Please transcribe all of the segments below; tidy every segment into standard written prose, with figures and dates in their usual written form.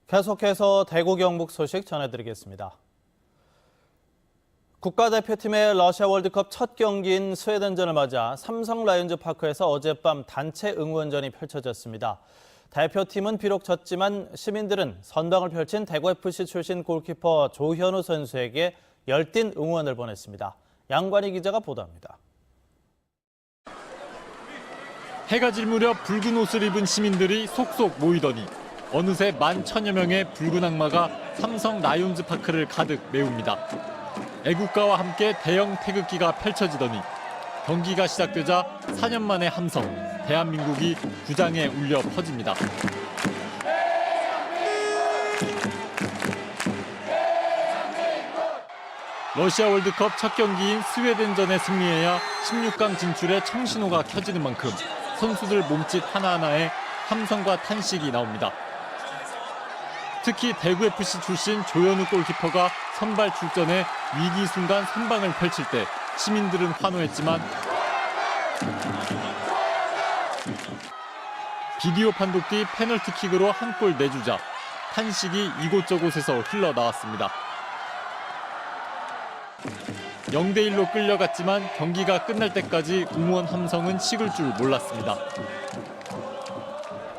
계속해서 대구 경북 소식 전해드리겠습니다. 국가대표팀의 러시아 월드컵 첫 경기인 스웨덴전을 맞아 삼성 라이온즈 파크에서 어젯밤 단체 응원전이 펼쳐졌습니다. 대표팀은 비록 졌지만 시민들은 선방을 펼친 대구FC 출신 골키퍼 조현우 선수에게 열띤 응원을 보냈습니다. 양관희 기자가 보도합니다. 해가 질 무렵 붉은 옷을 입은 시민들이 속속 모이더니 어느새 11,000여 명의 붉은 악마가 삼성 라이온즈 파크를 가득 메웁니다. 애국가와 함께 대형 태극기가 펼쳐지더니 경기가 시작되자 4년 만의 함성, 대한민국이 구장에 울려 퍼집니다. 러시아 월드컵 첫 경기인 스웨덴전에 승리해야 16강 진출에 청신호가 켜지는 만큼 선수들 몸짓 하나하나에 함성과 탄식이 나옵니다. 특히 대구FC 출신 조현우 골키퍼가 선발 출전해 위기 순간 선방을 펼칠 때 시민들은 환호했지만 비디오 판독 뒤 페널티킥으로 한 골 내주자 탄식이 이곳저곳에서 흘러나왔습니다. 0대1로 끌려갔지만 경기가 끝날 때까지 응원 함성은 식을 줄 몰랐습니다.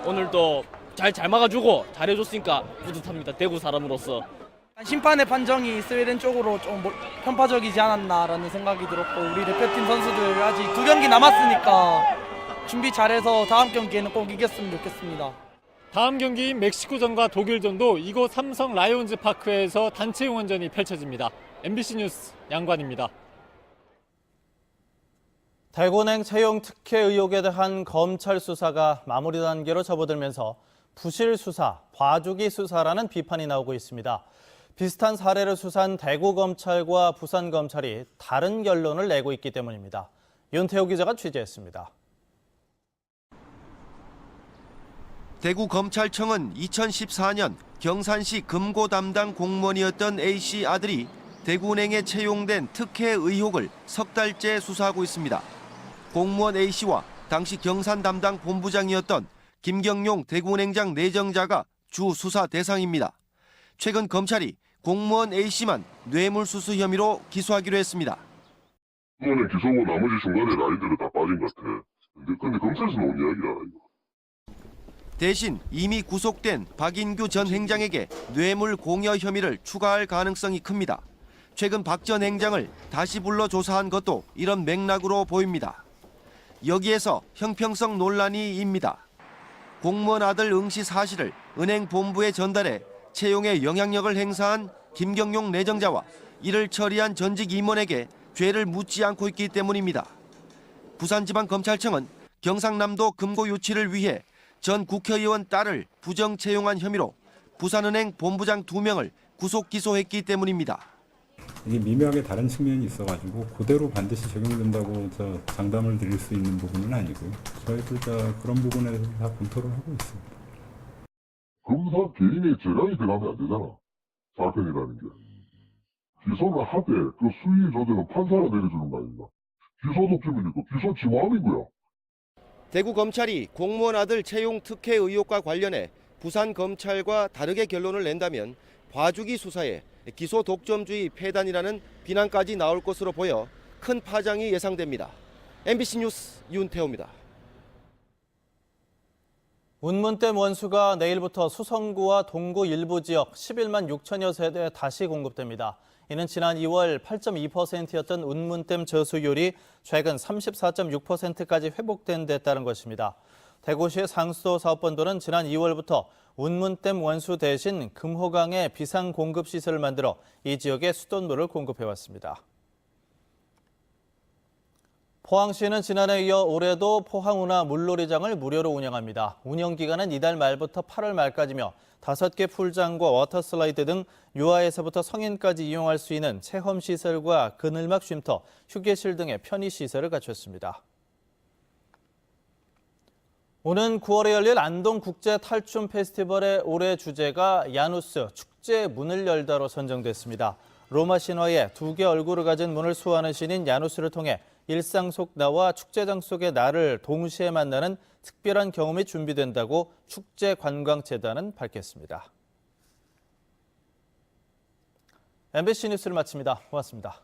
오늘도 잘 막아주고 잘해줬으니까 뿌듯합니다. 대구 사람으로서. 심판의 판정이 스웨덴 쪽으로 좀 편파적이지 않았나라는 생각이 들었고, 우리 대표팀 선수들 아직 2경기 남았으니까 준비 잘해서 다음 경기에는 꼭 이겼으면 좋겠습니다. 다음 경기인 멕시코전과 독일전도 이곳 삼성 라이온즈 파크에서 단체 응원전이 펼쳐집니다. MBC 뉴스 양관입니다. 대구은행 채용 특혜 의혹에 대한 검찰 수사가 마무리 단계로 접어들면서 부실 수사, 봐주기 수사라는 비판이 나오고 있습니다. 비슷한 사례를 수사한 대구검찰과 부산검찰이 다른 결론을 내고 있기 때문입니다. 윤태호 기자가 취재했습니다. 대구검찰청은 2014년 경산시 금고 담당 공무원이었던 A씨 아들이 대구은행에 채용된 특혜 의혹을 석 달째 수사하고 있습니다. 공무원 A씨와 당시 경산 담당 본부장이었던 김경용 대구은행장 내정자가 주 수사 대상입니다. 최근 검찰이 공무원 A씨만 뇌물수수 혐의로 기소하기로 했습니다. 이거는 기소고 나머지 중간에 라인들은 다 빠진 것 같아. 근데 검찰에서 나온 이야기야, 이거. 대신 이미 구속된 박인규 전 행장에게 뇌물 공여 혐의를 추가할 가능성이 큽니다. 최근 박 전 행장을 다시 불러 조사한 것도 이런 맥락으로 보입니다. 여기에서 형평성 논란이 입니다. 공무원 아들 응시 사실을 은행 본부에 전달해 채용에 영향력을 행사한 김경용 내정자와 이를 처리한 전직 임원에게 죄를 묻지 않고 있기 때문입니다. 부산지방검찰청은 경상남도 금고 유치를 위해 전 국회의원 딸을 부정 채용한 혐의로 부산은행 본부장 2명을 구속 기소했기 때문입니다. 이게 미묘하게 다른 측면이 있어가지고 그대로 반드시 적용된다고 장담을 드릴 수 있는 부분은 아니고요. 저희도 그런 부분에서 다 검토를 하고 있습니다. 검사 개인의 재량이 들어가면 안 되잖아. 사건이라는 게. 기소는 하되 그 수위 조정은 판사가 내려주는 거 아닙니까? 기소 독점이니까 기소 지모함이고요. 대구검찰이 공무원 아들 채용 특혜 의혹과 관련해 부산검찰과 다르게 결론을 낸다면 봐주기 수사에 기소 독점주의 폐단이라는 비난까지 나올 것으로 보여 큰 파장이 예상됩니다. MBC 뉴스 윤태호입니다. 운문댐 원수가 내일부터 수성구와 동구 일부 지역 11만 6천여 세대에 다시 공급됩니다. 이는 지난 2월 8.2%였던 운문댐 저수율이 최근 34.6%까지 회복된 데 따른 것입니다. 대구시의 상수도 사업본부는 지난 2월부터 운문댐 원수 대신 금호강에 비상공급시설을 만들어 이 지역에 수돗물을 공급해왔습니다. 포항시는 지난해에 이어 올해도 포항운하 물놀이장을 무료로 운영합니다. 운영기간은 이달 말부터 8월 말까지며 5개 풀장과 워터슬라이드 등 유아에서부터 성인까지 이용할 수 있는 체험시설과 그늘막 쉼터, 휴게실 등의 편의시설을 갖췄습니다. 오는 9월에 열릴 안동국제탈춤 페스티벌의 올해 주제가 야누스, 축제의 문을 열다로 선정됐습니다. 로마 신화의 2개 얼굴을 가진 문을 수호하는 신인 야누스를 통해 일상 속 나와 축제장 속의 나를 동시에 만나는 특별한 경험이 준비된다고 축제관광재단은 밝혔습니다. MBC 뉴스를 마칩니다. 고맙습니다.